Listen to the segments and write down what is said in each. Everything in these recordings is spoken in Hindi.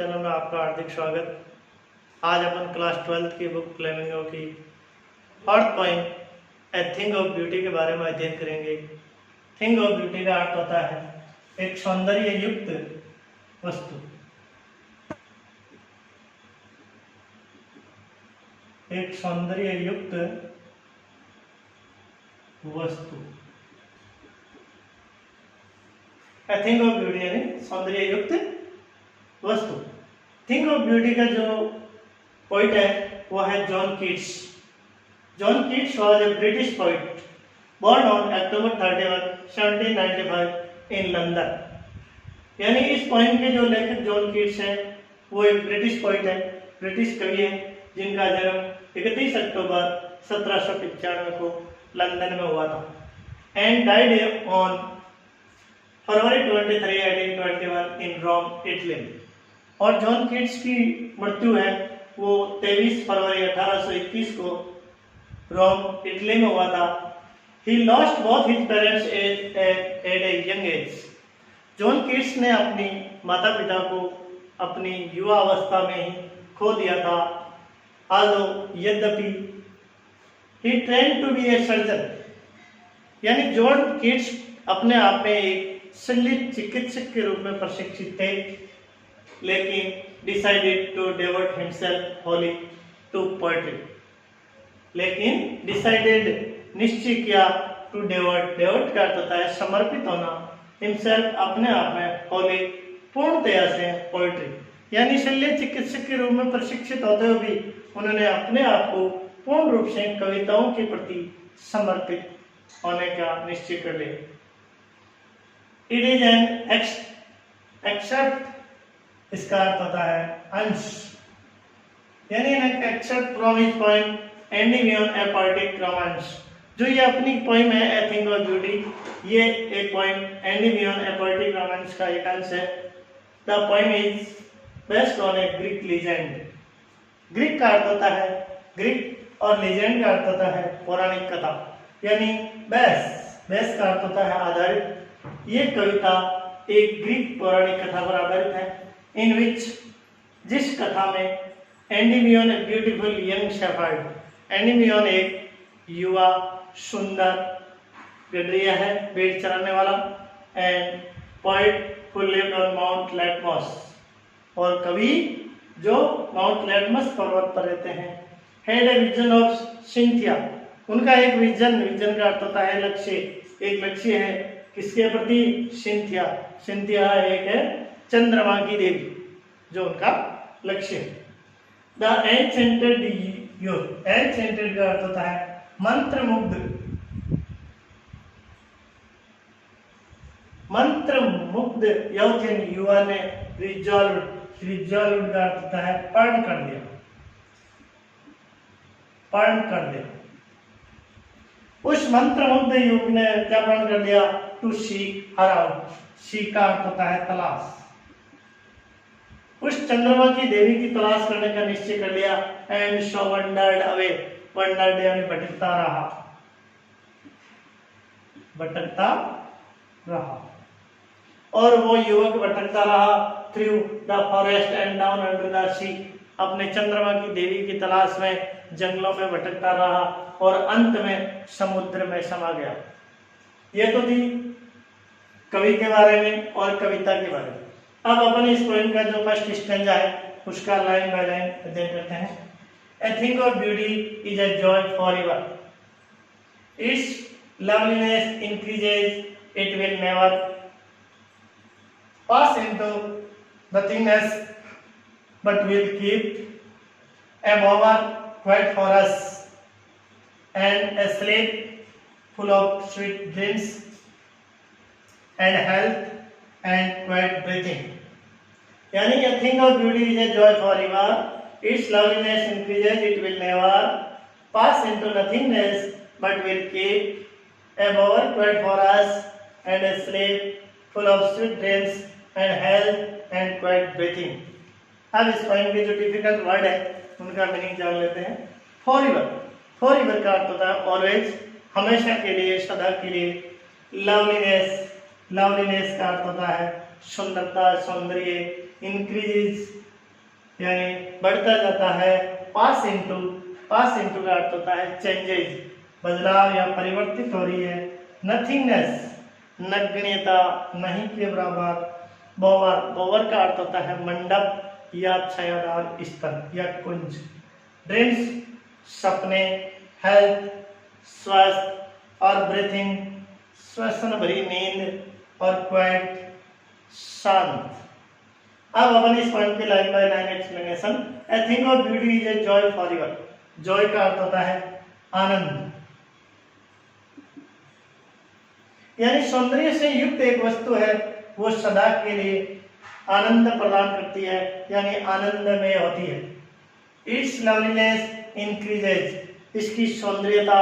चैनल में आपका हार्दिक स्वागत। आज अपन क्लास 12th की बुक फ्लेमिंगो की fourth point A thing of beauty के बारे में अध्ययन करेंगे। थिंग ऑफ ब्यूटी का अर्थ होता है एक सौंदर्य युक्त वस्तु। एक सौंदर्य युक्त वस्तु। ए थिंग ऑफ ब्यूटी यानी सौंदर्य युक्त वस्तु। थिंग ऑफ ब्यूटी का जो पोइट है वो है John Keats. John Keats was a British poet born on October 31, 1795 in London. यानी इस पोइम के जो लेखक जॉन कीट्स हैं वो एक ब्रिटिश पोइट है, ब्रिटिश कवि है, जिनका जन्म 31 अक्टूबर 1795 को लंदन में हुआ था and died on February 23, 1821 in Rome, Italy. और जॉन कीट्स की मृत्यु है वो 23 फरवरी 1821 को रोम, इटली में हुआ था। He lost both his parents at a young age. John Keats ने अपनी माता पिता को अपनी युवा अवस्था में ही खो दिया था। यद्यपि he trained to be a surgeon, यानी जॉन कीट्स अपने आप में एक शल्य चिकित्सक के रूप में प्रशिक्षित थे, लेकिन decided to devote himself wholly to poetry। लेकिन decided निश्चय किया टू डेवोट का अर्थ होता है समर्पित होना, हिमसेल्फ अपने आप में, होली पूर्णतया से पोइट्री यानी शल्य चिकित्सक के रूप में प्रशिक्षित होते हुए भी उन्होंने अपने आप को पूर्ण रूप से कविताओं के प्रति समर्पित होने का निश्चय कर लिया। इट इज एन एक्सेप्ट, इसका अर्थ होता है अंश, यानी an except from his poem ending on a poetic romance. जो ये अपनी पोइम है ए थिंग ऑफ ब्यूटी, ये एक poem ending on a poetic romance का एक अंश है। The poem is based on A Greek legend. Greek का अर्थ होता है ग्रीक और लीजेंड का अर्थ होता है पौराणिक कथा, यानी बेस का अर्थ होता है आधारित। ये कविता एक ग्रीक पौराणिक कथा पर आधारित है, इन विच जिस कथा में Endymion a beautiful young shepherd, Endymion एक युवा सुंदर गडरिया है, भेड़ चराने वाला, and poet who lived on Mount Latmus, और कवि जो माउंट लैटमस पर्वत पर रहते हैं, had a vision of Cynthia. उनका एक विजन का अर्थ होता है लक्ष्य, एक लक्ष्य है किसके प्रति? सिंथिया एक है चंद्रमा की देवी, जो उनका लक्ष्य है। द एंसेंटेड यूथ, एंसेंटेड का अर्थ होता है मंत्रमुग्ध यौथन युवा ने रिजॉल्व का अर्थ होता है पर्ण कर दिया। उस मंत्रमुग्ध युवक ने क्या पर्ण कर दिया? To seek her out, seek का अर्थ होता है तलाश। उस चंद्रमा की देवी की तलाश करने का निश्चय कर लिया। And so wandered away, wandered यानी भटकता रहा, और वो युवक भटकता रहा through the forest and down under the sea, अपने चंद्रमा की देवी की तलाश में जंगलों में भटकता रहा और अंत में समुद्र में समा गया। ये तो थी कवि के बारे में और कविता के बारे में। अब अपन इस पोएम का जो फर्स्ट स्टैंजा है उसका लाइन बाय लाइन अध्ययन करते हैं। A thing of beauty is a joy forever. Its loveliness increases, it will never pass into nothingness, but will keep a mover quiet for us, and a slave full of sweet dreams and health and quiet breathing. यानी a thing of beauty is a joy forever. Its loveliness increases, it will never pass into nothingness, but will keep a mover quiet for us, and a slave full of sweet dreams and health and quiet breathing. अब इस पोएम के जो डिफिकल्ट वर्ड है उनका मीनिंग जान लेते हैं। फॉरएवर का अर्थ होता है ऑलवेज, हमेशा के लिए, सदा के लिए। लवलीनेस का अर्थ होता है सुंदरता, सौंदर्य। इंक्रीज यानी बढ़ता जाता है। पास इनटू का अर्थ होता है चेंजेस, बदलाव या परिवर्तित हो रही है। नथिंगनेस, नगण्यता, नहीं के बराबर। बोवर का अर्थ होता है मंडप या छायादार स्थल या कुंज। ड्रीम्स, सपने। हेल्थ, स्वास्थ्य। और ब्रीथिंग, श्वसन भरी नींद। और क्वाइट, शांत। अब अपन इस पॉइंट के line by line explanation. A thing of beauty is a joy for your. Joy का अर्थ होता है आनंद, यानी सौंदर्य से युक्त एक वस्तु है, वो सदा के लिए आनंद प्रदान करती है, यानी आनंदमय होती है। इट्स लवलीनेस इंक्रीजेज, इसकी सौंदर्यता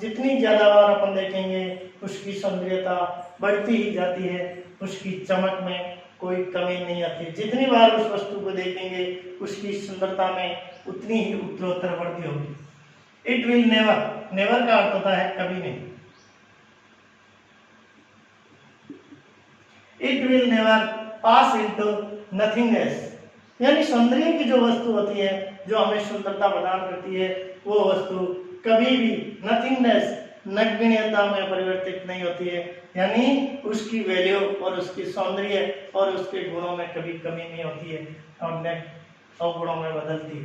जितनी ज्यादा बार अपन देखेंगे उसकी सौंदर्यता बढ़ती ही जाती है, उसकी चमक में कोई कमी नहीं आती। जितनी बार उस वस्तु को देखेंगे उसकी सुंदरता में उतनी ही उत्तरोत्तर बढ़ती होगी। इट विल नेवर, नेवर का अर्थ होता है कभी नहीं। It will never pass into nothingness, यानी सौंदर्य की जो वस्तु होती है, जो हमें सुंदरता प्रदान करती है, वो वस्तु कभी भी नथिंगनेस, नगण्यता में परिवर्तित नहीं होती है, यानी उसकी वैल्यू और उसकी सौंदर्य और उसके गुणों में कभी कमी नहीं होती है और गुणों में बदलती है।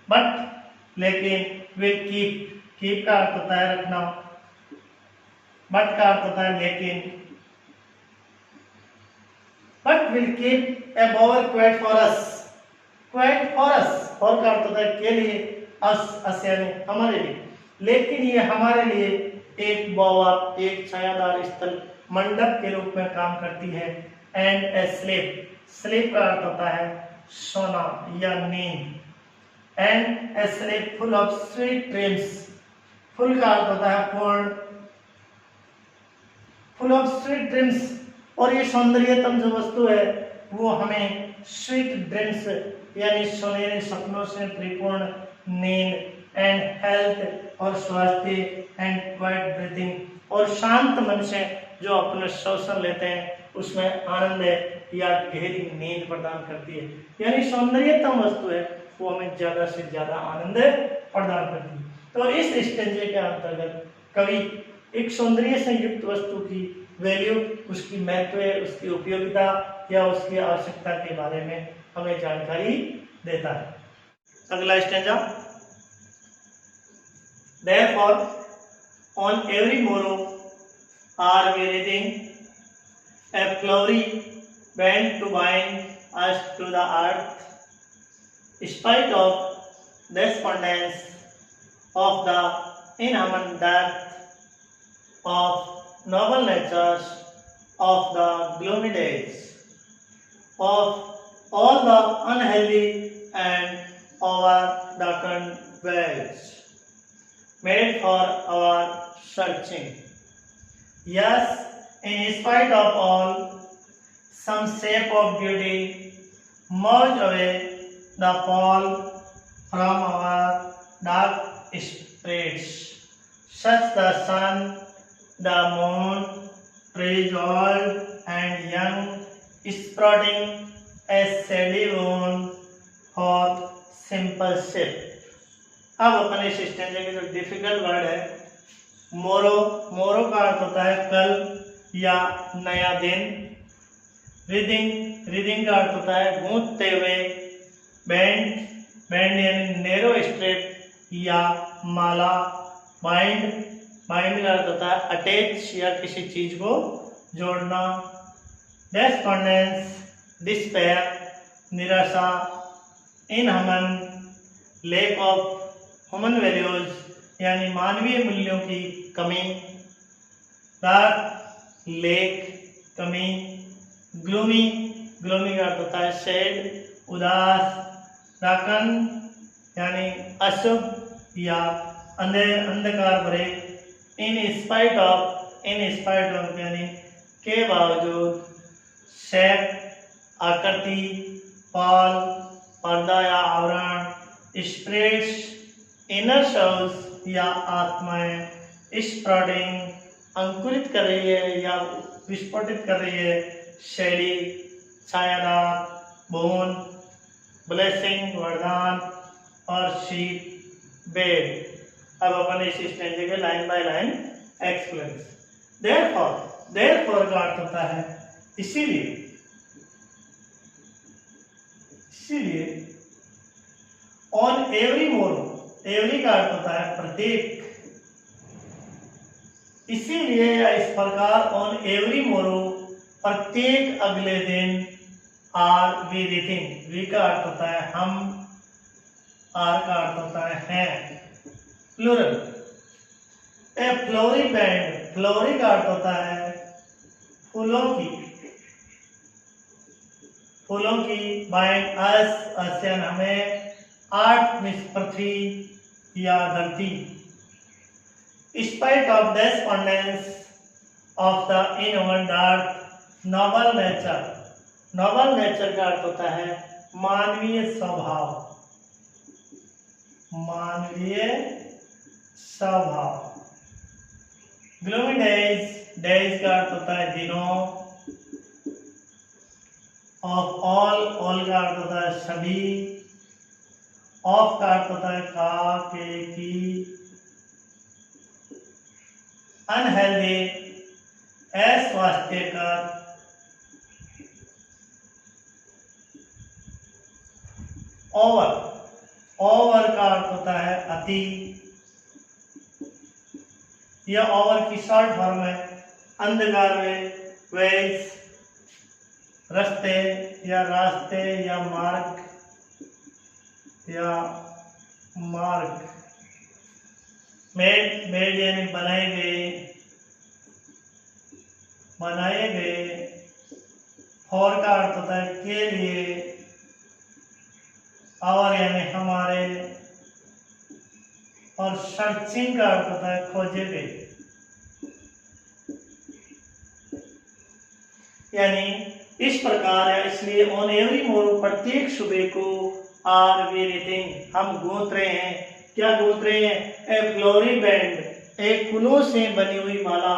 बट लेकिन विल कीप का अर्थ होता है रखना, बट का अर्थ होता है लेकिन। But will keep a बोवर quiet for us, quiet for us, for का अर्थ होता है के लिए, अस यानी हमारे लिए, लेकिन ये हमारे लिए एक बोवर, एक छायादार स्थल, मंडप के रूप में काम करती है। एंड ए स्लीप, स्लीप का अर्थ होता है सोना या नींद। And A sleep full of sweet dreams, full का अर्थ होता है पूर्ण, फुल ऑफ स्वीट ड्रीम्स। और ये सौंदर्यतम जो वस्तु है वो हमें स्वीट ड्रीम्स यानी सुनहरे सपनों से परिपूर्ण नींद, एंड हेल्थ और स्वास्थ्य, एंड क्वाइट ब्रीथिंग और शांत मन से जो अपने श्वसन लेते हैं उसमें आनंद है या गहरी नींद प्रदान करती है। यानी सौंदर्यतम वस्तु है वो हमें ज्यादा से ज्यादा आनंद प्रदान करती है। तो इस स्टेंजे के अंतर्गत कवि एक सौंदर्य से युक्त वस्तु की वैल्यू, उसकी महत्व, उसकी उपयोगिता या उसकी आवश्यकता के बारे में हमें जानकारी देता है। अगला stanza. Therefore, on every morrow are we reading a flowery band to bind us to the earth, spite of despondence of the inhuman death of noble natures of the gloomy days, of all the unhealthy and over-darkened ways made for our searching. Yes, in spite of all, some shape of beauty merge away the pall from our dark spirits. Such the sun, the moon, trees old and young, sprouting a shady wound for simple shape. अब अपन इस स्टेंजे के जो डिफिकल्ट वर्ड है, मोरो, मोरो का अर्थ होता है कल या नया दिन। रीडिंग, रीडिंग का अर्थ होता है गूंथते हुए। बैंड, बैंड यानी नैरो स्ट्रिप या माला। बाइंड, बाइंड का अर्थ होता है अटैच या किसी चीज को जोड़ना। डेस्पॉन्डेंस, डिस्पेयर, निराशा। Inhuman, lack of human values यानी मानवीय मूल्यों की कमी। डार्क, लेक, कमी। ग्लूमी, ग्लूमी का अर्थ होता है शेड, उदास। डार्कन यानी अशुभ या अंधकार भरे। In spite of, in spite of यानी के बावजूद। शेप, आकृति। पॉल, पर्दा या आवरण। स्प्रिट्स, इनर सेल्स या आत्माएं। स्प्राउटिंग, अंकुरित कर रही है या विस्फोटित कर रही है। शेडी, छायादार। बोन, ब्लेसिंग वरदान और शीप बेड। अब अपन इस स्टैंजे के line by line explain. Therefore का अर्थ होता है इसीलिए, ऑन एवरी मोरो, एवरी का अर्थ होता है प्रत्येक, इसीलिए या इस प्रकार ऑन एवरी मोरो प्रत्येक अगले दिन आर वी रीथिंग, वी का अर्थ होता है हम, आर का अर्थ होता है प्लूरल। ए फ्लोरी बैंड, फ्लोरी का अर्थ होता है फूलों की, फूलों की, बाइंड अस, असन हमें, आर्ट मिस पृथ्वी या धरती। Spite of despondence of the inward earth noble nature, noble nature का अर्थ होता है मानवीय स्वभाव, मानवीय स्वभाव। ग्लोमी डेज, डेज का अर्थ होता है दिनों, ऑफ ऑल का अर्थ होता है सभी, ऑफ का अर्थ होता है का, के, की। अनहेल्दी, अस्वास्थ्यकर, ओवर, ओवर का अर्थ होता है अति, यह ओवर की शॉर्ट फॉर्म है। अंधकार में वेज, रास्ते या रास्ते या मार्ग या मार्ग। मेड, मेड यानी बनाए गए, बनाए गए। फॉर का अर्थ होता है के लिए, और यानी हमारे, और सर्चिंग का अर्थ होता है खोजे गए, यानी इस प्रकार है। इसलिए ऑन एवरी मोर प्रत्येक सुबह को आर वी रीथिंग, हम गूंथ रहे हैं। क्या गूंथ रहे हैं? ए फ्लोरी बैंड, एक फूलों से बनी हुई माला,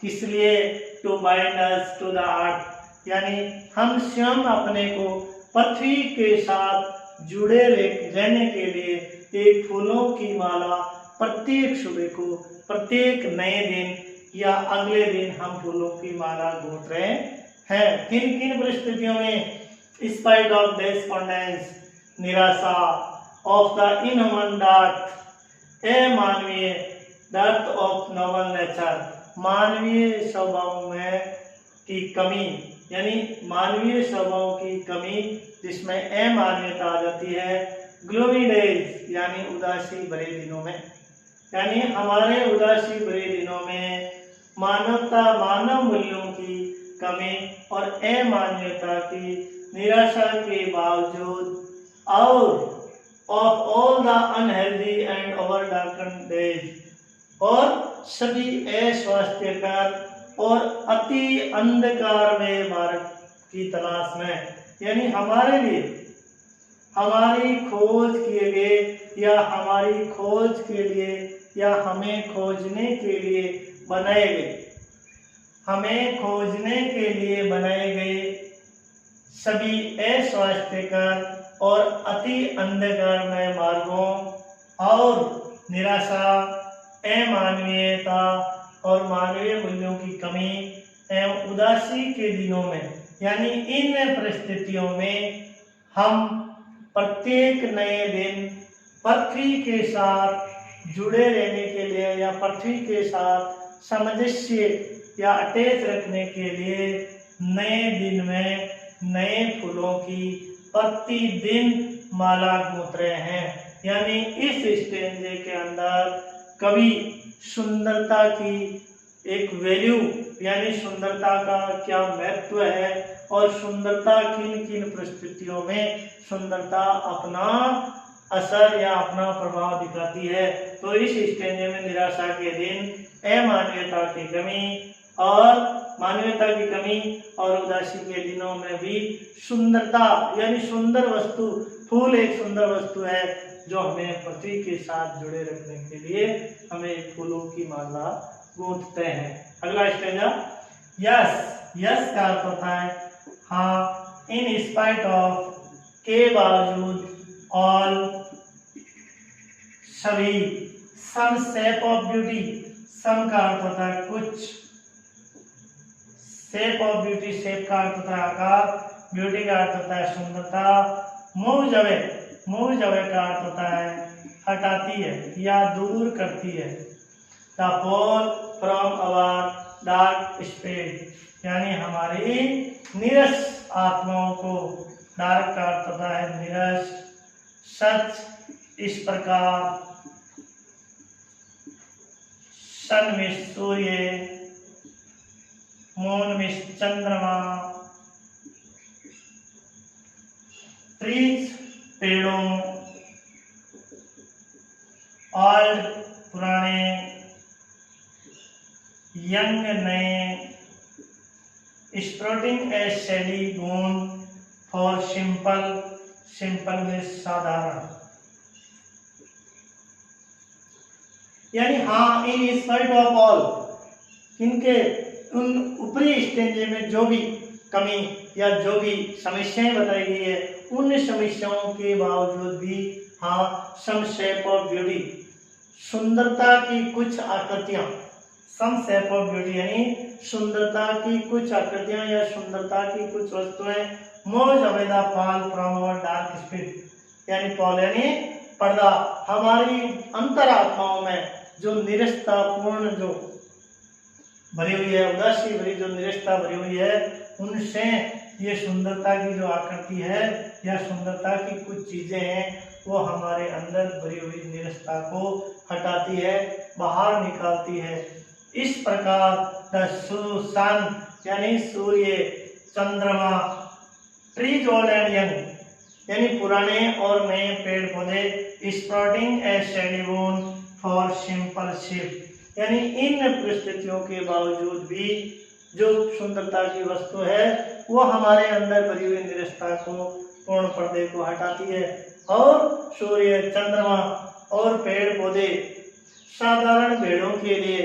किस लिए? To bind us to the earth, यानी हम स्वयं अपने को पृथ्वी के साथ जुड़े रहने के लिए एक फूलों की माला प्रत्येक सुबह को, प्रत्येक नए दिन या अगले दिन हम फूलों की माला गूंथ रहे हैं। किन किन परिस्थितियों में? स्पाइट ऑफ डेस्पॉन्डेंस, निराशा, ऑफ द इनह्यूमन डार्थ, ए मानवीय, डार्थ ऑफ नोबल नेचर, मानवीय स्वभाव में की कमी, यानी मानवीय स्वभाव की कमी जिसमें अमानवीयता आ जाती है। ग्लोमी डेज यानी उदासी भरे दिनों में, यानी हमारे उदासी भरे दिनों में मानवता, मानव मूल्यों की कमी और अमानवीयता की निराशा के बावजूद, और of all the unhealthy and over darken days, और सभी अस्वास्थ्यकर और अति अंधकार में भारत की तलाश में, यानी हमारे लिए हमारी खोज किए गए या हमारी खोज के लिए या हमें खोजने के लिए बनाए गए, हमें खोजने के लिए बनाए गए सभी अस्वास्थ्यकर और अति अंधकारमय मार्गों और निराशा, अमानवीयता और मानवीय मूल्यों की कमी एवं उदासी के दिनों में, यानी इन परिस्थितियों में हम प्रत्येक नए दिन पृथ्वी के साथ जुड़े रहने के लिए या पृथ्वी के साथ सामंजस्य या अटैच रखने के लिए नए दिन में नए फूलों की प्रतिदिन माला गूंथ रहे हैं। यानी इस स्टेंजे के अंदर कवि सुंदरता की एक वैल्यू, यानी सुंदरता का क्या महत्व है और सुंदरता किन किन परिस्थितियों में सुंदरता अपना असर या अपना प्रभाव दिखाती है। तो इस स्टेंजे में निराशा के दिन, अमानवीयता की कमी और मानवीयता की कमी और उदासी के दिनों में भी सुंदरता, यानी सुंदर वस्तु, फूल एक सुंदर वस्तु है जो हमें पृथ्वी के साथ जुड़े रखने के लिए हमें फूलों की माला गूंथते हैं। अगला स्टेंजा, यस, यस का अर्थ होता है हाँ, इन स्पाइट ऑफ, के बावजूद, ऑल सभी, सम शेप ऑफ ब्यूटी, सम का अर्थ होता है कुछ, शेप ऑफ ब्यूटी, शेप का अर्थ होता है आकार, ब्यूटी का अर्थ होता है सुंदरता, मूव्स अवे, मूव्स अवे का अर्थ होता है हटाती है या दूर करती है, the pall from our dark spirit, यानी हमारी नीरस आत्माओं को, डार्क का अर्थ होता है नीरस, सच इस प्रकार, सन में सूर्य, मून में चंद्रमा, ट्रीज पेड़ों, ओल्ड पुराने, यंग नए, स्प्राउटिंग ए शैली गुण, फॉर सिंपल, सिंपल में साधारण, यानी हाँ इन स्पाइट ऑफ ऑल, इनके उन ऊपरी स्टेंजे में जो भी कमी या जो भी समस्याएं बताई गई है, उन समस्याओं के बावजूद भी हाँ सम शेप ऑफ ब्यूटी, सुंदरता की कुछ आकृतियां, सम शेप ऑफ ब्यूटी यानी सुंदरता की कुछ आकृतियां या सुंदरता की कुछ वस्तुएं, मोज अवेदा पाल फ्रॉम आवर डार्क स्पिरिट, यानी पॉल यानी पर्दा, हमारी अंतरात्माओं में जो निरस्तापूर्ण जो भरी हुई है, उदासी भरी जो निरस्ता भरी हुई है, उनसे ये सुंदरता की जो आकृति है या सुंदरता की कुछ चीजें हैं वो हमारे अंदर भरी हुई निरस्ता को हटाती है, बाहर निकालती है। इस प्रकार द सन यानी सूर्य, चंद्रमा, ट्रीज ओल्ड एंड यंग यानी पुराने और नए पेड़ पौधे, sprouting A Shady bone for simple ship, यानी इन परिस्थितियों के बावजूद भी जो सुंदरता की वस्तु है वो हमारे अंदर भरी हुई निरस्ता को, पूर्ण पर्दे को हटाती है, और सूर्य, चंद्रमा और पेड़ पौधे साधारण भेड़ों के लिए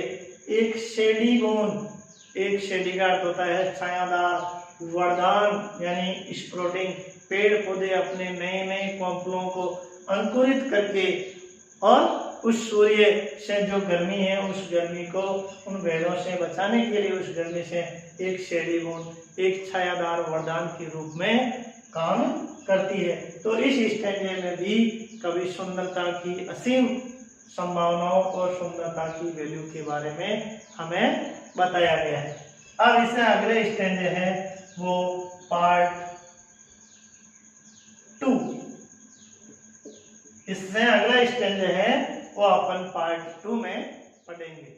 एक शेडी बोन, एक शेडी का अर्थ होता है छायादार, वरदान यानी स्प्राउटिंग, पेड़ पौधे अपने नए नए कौंपलों को अंकुरित करके और उस सूर्य से जो गर्मी है उस गर्मी को उन भेड़ों से बचाने के लिए उस गर्मी से एक शेडी बोन, एक छायादार वरदान के रूप में काम करती है। तो इस स्टेंजे में भी कभी सुंदरता की असीम संभावनाओं और सुंदरता की वैल्यू के बारे में हमें बताया गया है। अब इससे अगले स्टेंजे है वो पार्ट 2, इससे अगला स्टेंज है वो अपन पार्ट 2 में पढ़ेंगे।